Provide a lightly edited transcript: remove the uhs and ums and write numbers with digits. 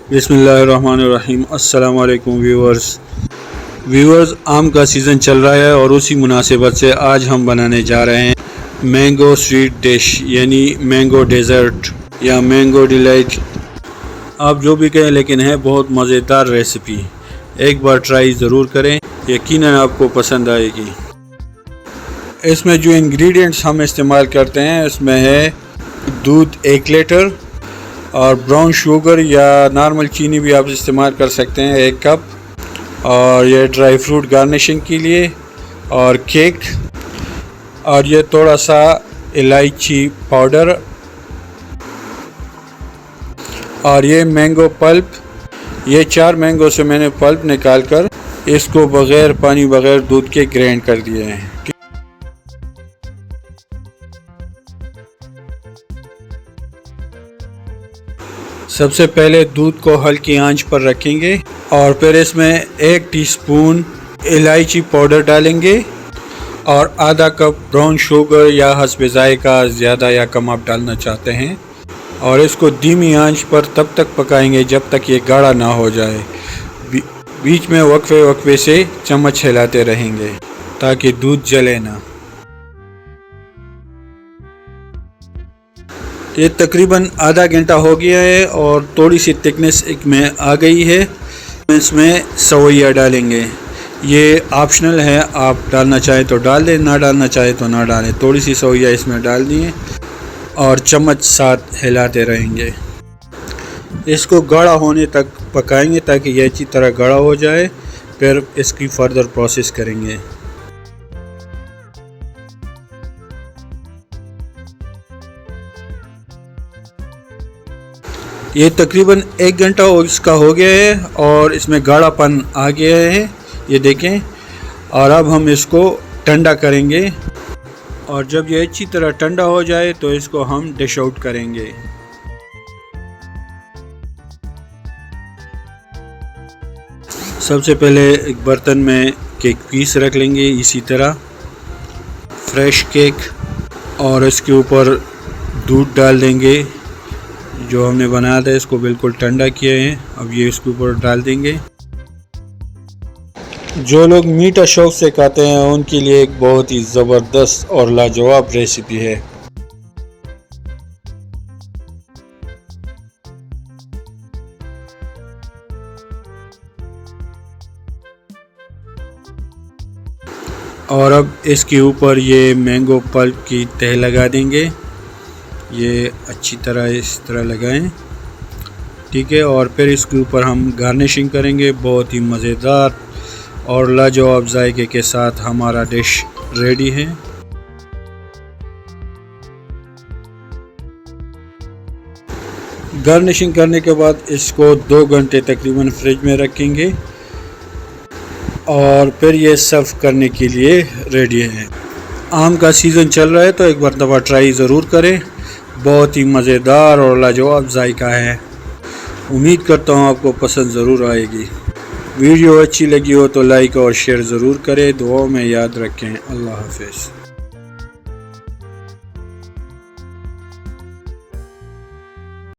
बिस्मिल्लाहिर्रहमानिर्रहीम। अस्सलाम वालेकुम व्यूअर्स, आम का सीज़न चल रहा है और उसी मुनासिबत से आज हम बनाने जा रहे हैं मैंगो स्वीट डिश यानी मैंगो डेज़र्ट या मैंगो डिलाइट, आप जो भी कहें, लेकिन है बहुत मज़ेदार रेसिपी। एक बार ट्राई ज़रूर करें, यकीनन आपको पसंद आएगी। इसमें जो इंग्रेडिएंट्स हम इस्तेमाल करते हैं इसमें है दूध 1 लीटर और ब्राउन शुगर या नॉर्मल चीनी भी आप इस्तेमाल कर सकते हैं 1 कप, और ये ड्राई फ्रूट गार्निशिंग के लिए, और केक, और ये थोड़ा सा इलायची पाउडर, और ये मैंगो पल्प। ये 4 मैंगो से मैंने पल्प निकाल कर इसको बग़ैर पानी बग़ैर दूध के ग्राइंड कर दिए हैं। सबसे पहले दूध को हल्की आंच पर रखेंगे और फिर इसमें 1 टीस्पून इलायची पाउडर डालेंगे और आधा कप ब्राउन शुगर या हस्ब जायका, ज़्यादा या कम आप डालना चाहते हैं, और इसको धीमी आंच पर तब तक पकाएंगे जब तक ये गाढ़ा ना हो जाए। बीच में वक्फे से चम्मच हिलाते रहेंगे ताकि दूध जले ना। ये तकरीबन आधा घंटा हो गया है और थोड़ी सी थिकनेस में आ गई है। इसमें सवैया डालेंगे, ये ऑप्शनल है, आप डालना चाहे तो डाल दें, ना डालना चाहे तो ना डालें। थोड़ी सी सवैया इसमें डाल दिए और चम्मच साथ हिलाते रहेंगे। इसको गाढ़ा होने तक पकाएंगे ताकि यह अच्छी तरह गाढ़ा हो जाए, फिर इसकी फर्दर प्रोसेस करेंगे। ये तकरीबन 1 घंटा इसका हो गया है और इसमें गाढ़ापन आ गया है, ये देखें। और अब हम इसको ठंडा करेंगे और जब ये अच्छी तरह ठंडा हो जाए तो इसको हम डिश आउट करेंगे। सबसे पहले एक बर्तन में केक पीस रख लेंगे, इसी तरह फ्रेश केक, और इसके ऊपर दूध डाल देंगे जो हमने बनाया था। इसको बिल्कुल ठंडा किए हैं, अब ये इसके ऊपर डाल देंगे। जो लोग मीठा शौक से खाते हैं उनके लिए एक बहुत ही ज़बरदस्त और लाजवाब रेसिपी है। और अब इसके ऊपर ये मैंगो पल्प की तह लगा देंगे, ये अच्छी तरह इस तरह लगाएं, ठीक है। और फिर इसके ऊपर हम गार्निशिंग करेंगे। बहुत ही मज़ेदार और लाजवाब जायके के साथ हमारा डिश रेडी है। गार्निशिंग करने के बाद इसको 2 घंटे तकरीबन फ्रिज में रखेंगे और फिर ये सर्व करने के लिए रेडी है। आम का सीज़न चल रहा है तो एक मरतबा ट्राई ज़रूर करें, बहुत ही मज़ेदार और लाजवाब जायका है। उम्मीद करता हूँ आपको पसंद ज़रूर आएगी। वीडियो अच्छी लगी हो तो लाइक और शेयर ज़रूर करें। दुआओं में याद रखें। अल्लाह हाफ़िज़।